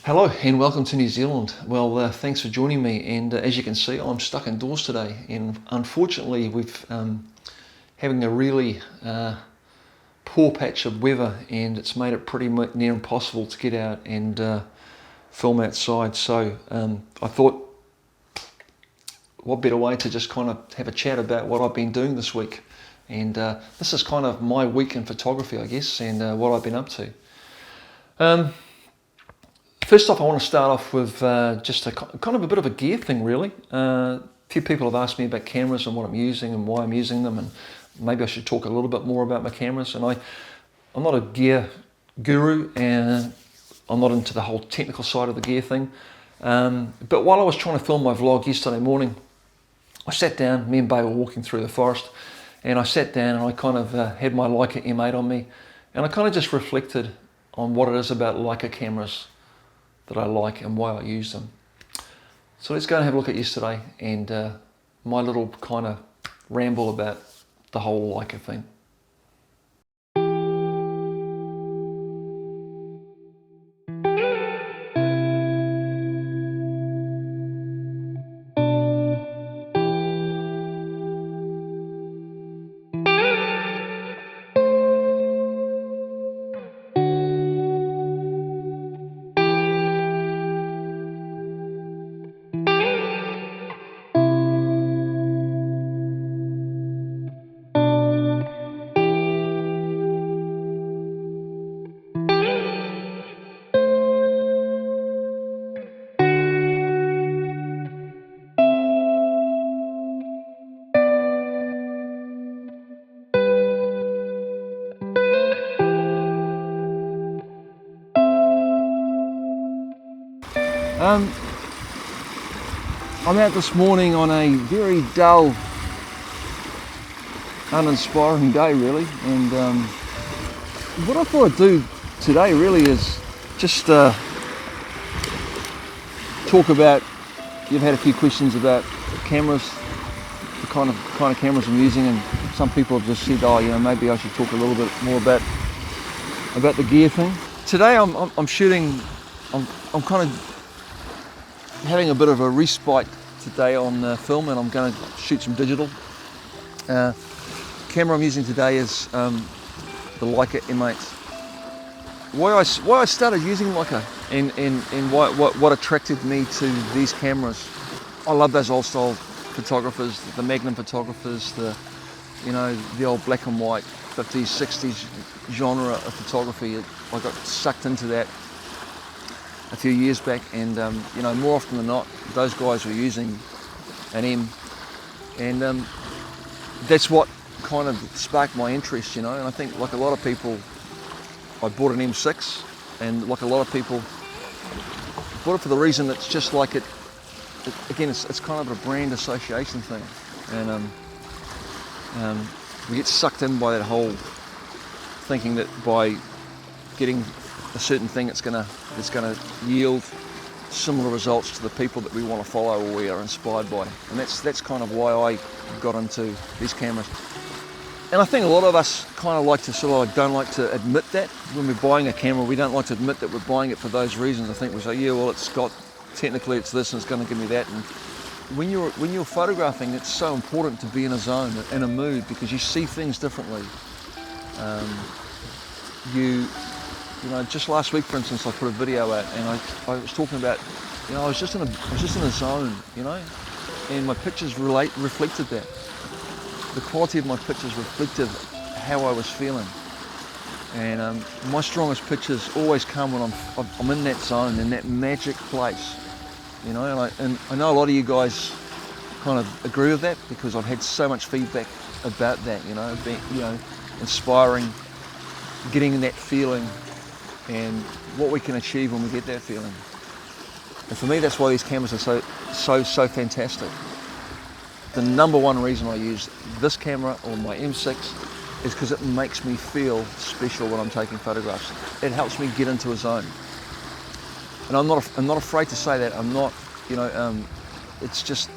Hello and welcome to New Zealand. Well, thanks for joining me, and as you can see, I'm stuck indoors today, and unfortunately we've having a really poor patch of weather, and it's made it pretty near impossible to get out and film outside. So I thought, what better way to just kind of have a chat about what I've been doing this week, and this is kind of my week in photography, I guess, and what I've been up to. First off, I want to start off with just a kind of a bit of a gear thing, really. A few people have asked me about cameras and what I'm using and why I'm using them, and maybe I should talk a little bit more about my cameras. And I'm not a gear guru, and I'm not into the whole technical side of the gear thing. But while I was trying to film my vlog yesterday morning, I sat down, me and Bay were walking through the forest, and I sat down and I kind of had my Leica M8 on me, and I kind of just reflected on what it is about Leica cameras that I like and why I use them. So let's go and have a look at yesterday and my little kind of ramble about the whole Leica thing. I'm out this morning on a very dull, uninspiring day, really, and what I thought I'd do today really is just talk about, you've had a few questions about cameras, the kind of cameras I'm using, and some people have just said, oh, you know, maybe I should talk a little bit more about the gear thing. Today I'm shooting, I'm kind of having a bit of a respite today on film, and I'm going to shoot some digital. Camera I'm using today is the Leica M8. Why I started using Leica and what attracted me to these cameras, I love those old style photographers, the Magnum photographers, the old black and white 50s, 60s genre of photography. I got sucked into that a few years back, and more often than not, those guys were using an M, and that's what kind of sparked my interest, and I think, like a lot of people, I bought an M6, and like a lot of people, bought it for the reason it's just like it again, it's kind of a brand association thing, and we get sucked in by that whole thinking that by getting a certain thing it's gonna yield similar results to the people that we want to follow or we are inspired by, and that's kind of why I got into these cameras. And I think a lot of us kind of like to don't like to admit that when we're buying a camera. We don't like to admit that we're buying it for those reasons. I think we say, yeah, well, technically it's this and it's going to give me that. And when you're photographing, it's so important to be in a zone, in a mood, because you see things differently. Just last week, for instance, I put a video out, and I was talking about, I was just in a zone, and my pictures reflected that. The quality of my pictures reflected how I was feeling, and my strongest pictures always come when I'm in that zone, in that magic place, and I know a lot of you guys kind of agree with that, because I've had so much feedback about that, being, inspiring, getting that feeling, and what we can achieve when we get that feeling. And for me, that's why these cameras are so fantastic. The number one reason I use this camera or my M6 is because it makes me feel special when I'm taking photographs. It helps me get into a zone, and I'm not afraid to say that. I'm not, it's just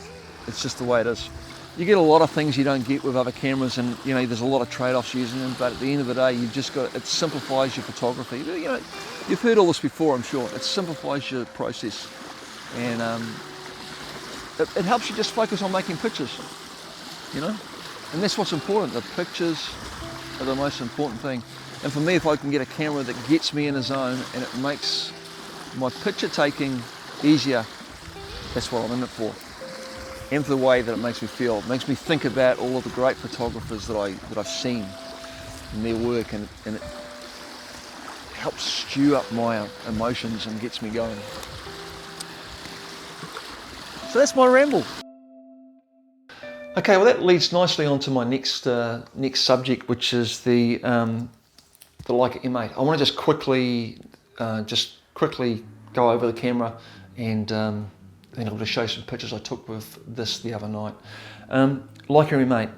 the way it is. you get a lot of things you don't get with other cameras, and you know, there's a lot of trade-offs using them, but at the end of the day, you've just got, it simplifies your photography. You know, you've heard all this before, I'm sure. It simplifies your process, and it helps you just focus on making pictures, you know? And that's what's important. The pictures are the most important thing. And for me, if I can get a camera that gets me in a zone and it makes my picture taking easier, that's what I'm in it for. And for the way that it makes me feel. It makes me think about all of the great photographers that I've seen in their work, and it helps stew up my emotions and gets me going. So that's my ramble. Okay, well that leads nicely on to my next subject, which is the Leica M8. I want to just quickly go over the camera, and then I'll just show you some pictures I took with this the other night. Leica M8,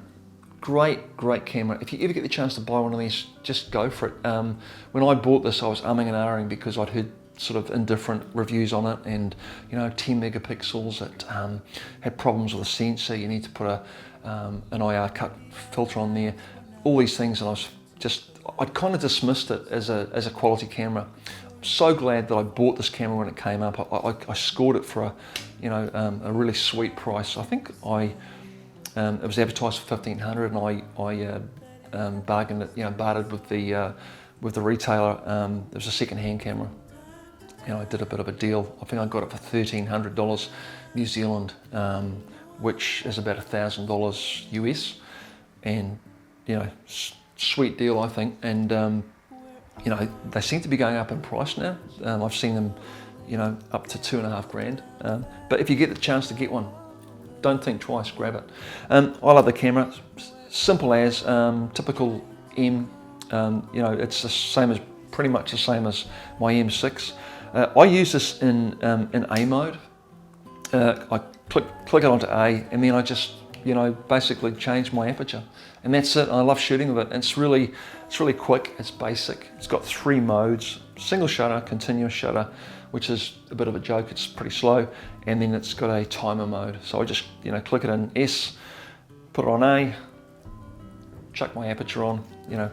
great camera. If you ever get the chance to buy one of these, just go for it. When I bought this, I was umming and ahhing because I'd heard sort of indifferent reviews on it, and you know, 10 megapixels, it had problems with the sensor, you need to put an IR cut filter on there, all these things, and I'd kind of dismissed it as a quality camera. I'm so glad that I bought this camera when it came up. I scored it for a really sweet price. I think it was advertised for $1,500, and I bargained it, bartered with the retailer. It was a second-hand camera. I did a bit of a deal. I think I got it for $1,300 New Zealand, which is about $1,000 US, and sweet deal, I think. And they seem to be going up in price now. I've seen them, up to $2,500. But if you get the chance to get one, don't think twice, grab it. I love the camera. Simple as typical M. It's the same as, pretty much the same as my M6. I use this in A mode. I click it onto A, and then I just basically change my aperture, and that's it. I love shooting with it. It's really quick. It's basic. It's got 3 modes: single shutter, continuous shutter, which is a bit of a joke. It's pretty slow, and then it's got a timer mode. So I just click it in S, put it on A, chuck my aperture on,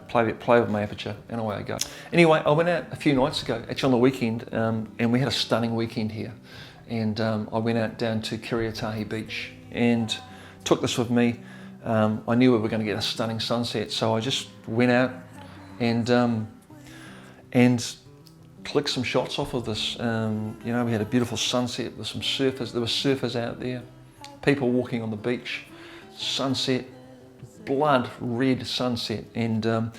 play with my aperture, and away I go. Anyway, I went out a few nights ago, actually on the weekend, and we had a stunning weekend here. And I went out down to Kiriatahi Beach and took this with me. I knew we were going to get a stunning sunset, so I just went out and clicked some shots off of this. We had a beautiful sunset with some surfers. There were surfers out there, people walking on the beach, sunset, blood red sunset. And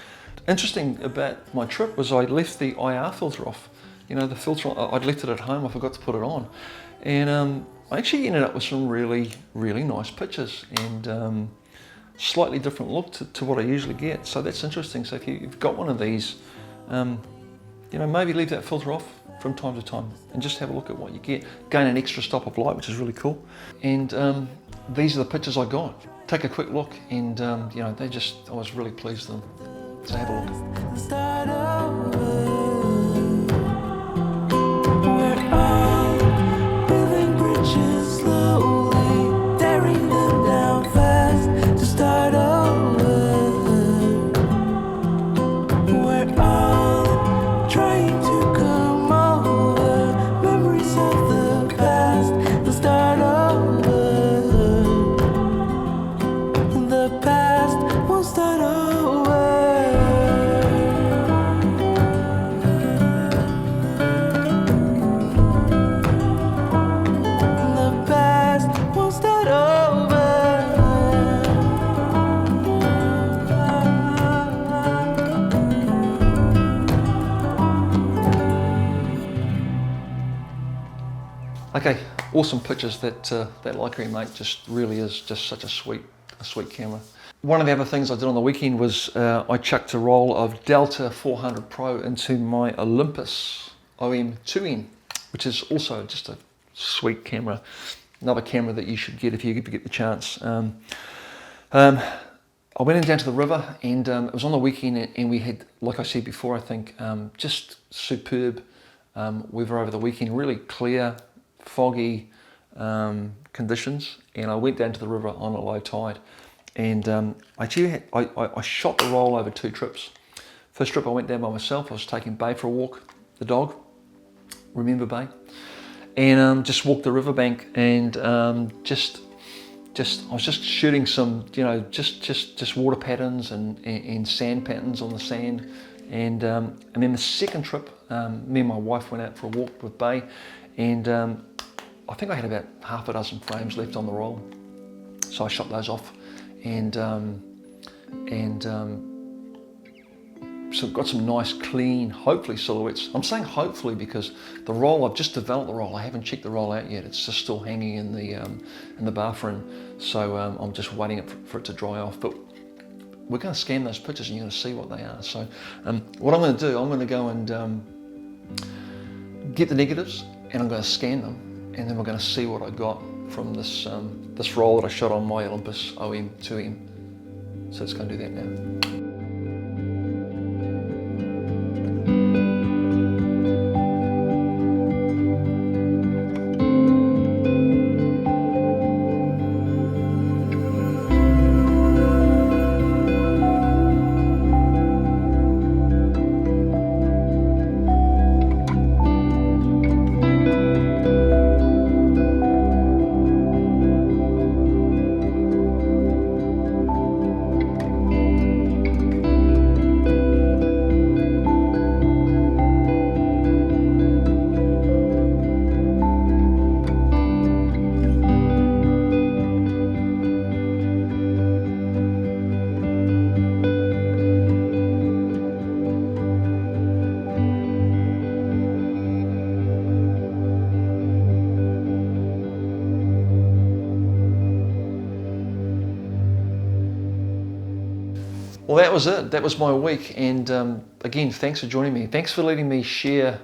interesting about my trip was I left the IR filter off. The filter, I'd left it at home, I forgot to put it on. And I actually ended up with some really nice pictures, and slightly different look to what I usually get. So that's interesting. So if you've got one of these, maybe leave that filter off from time to time and just have a look at what you get. Gain an extra stop of light, which is really cool. And these are the pictures I got. Take a quick look, and I was really pleased with them. So have a look. Okay, awesome pictures. That Leica M8 just really is just such a sweet camera. One of the other things I did on the weekend was I chucked a roll of Delta 400 Pro into my Olympus OM2n, which is also just a sweet camera. Another camera that you should get if you get the chance. I went in down to the river, and it was on the weekend, and we had, like I said before, I think, just superb weather over the weekend. Really clear, foggy, conditions, and I went down to the river on a low tide, and I shot the roll over 2 trips. First trip I went down by myself. I was taking Bay for a walk, the dog, remember Bay, and just walked the riverbank, and I was just shooting some, just water patterns and sand patterns on the sand, and then the second trip, me and my wife went out for a walk with Bay, and I think I had about half a dozen frames left on the roll, so I shot those off, and so got some nice, clean, hopefully silhouettes. I'm saying hopefully because the roll, I've just developed the roll. I haven't checked the roll out yet. It's just still hanging in the bathroom. So I'm just waiting for it to dry off. But we're going to scan those pictures and you're going to see what they are. So what I'm going to do, I'm going to go and get the negatives, and I'm going to scan them, and then we're going to see what I got from this this roll that I shot on my Olympus OM2n. So let's go and do that now. Well, that was it. That was my week, and again, thanks for joining me. Thanks for letting me share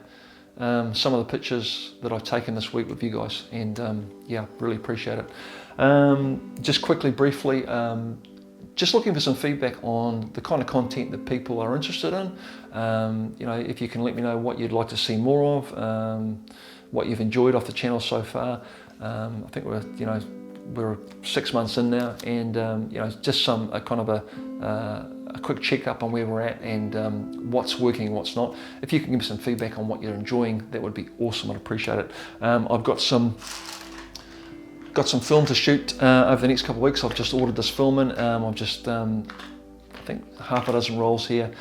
some of the pictures that I've taken this week with you guys, and yeah, really appreciate it. Just quickly, briefly, just looking for some feedback on the kind of content that people are interested in. If you can let me know what you'd like to see more of, what you've enjoyed off the channel so far. I think we're 6 months in now, and just a kind of a quick check-up on where we're at, and what's working, what's not. If you can give me some feedback on what you're enjoying, that would be awesome. I'd appreciate it. I've got some film to shoot over the next couple of weeks. I've just ordered this film in. I've just I think half a dozen rolls here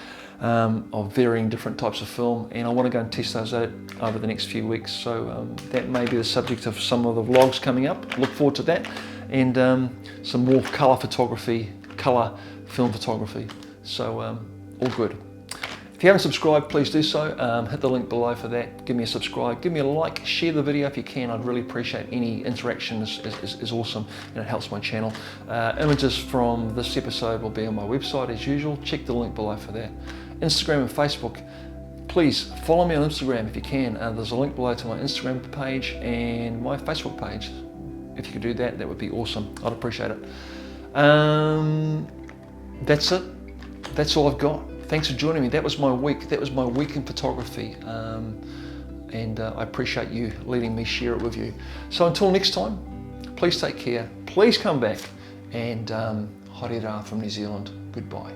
of varying different types of film, and I want to go and test those out over the next few weeks. So that may be the subject of some of the vlogs coming up. Look forward to that, and some more colour photography, colour film photography. So all good. If you haven't subscribed, please do so. Hit the link below for that. Give me a subscribe, give me a like, share the video if you can. I'd really appreciate any interaction. Is awesome, and it helps my channel. Images from this episode will be on my website as usual. Check the link below for that. Instagram and Facebook. Please follow me on Instagram if you can. There's a link below to my Instagram page and my Facebook page. If you could do that, that would be awesome. I'd appreciate it. That's it. That's all I've got. Thanks for joining me. That was my week. That was my week in photography. And I appreciate you letting me share it with you. So until next time, please take care. Please come back. And haere rā from New Zealand. Goodbye.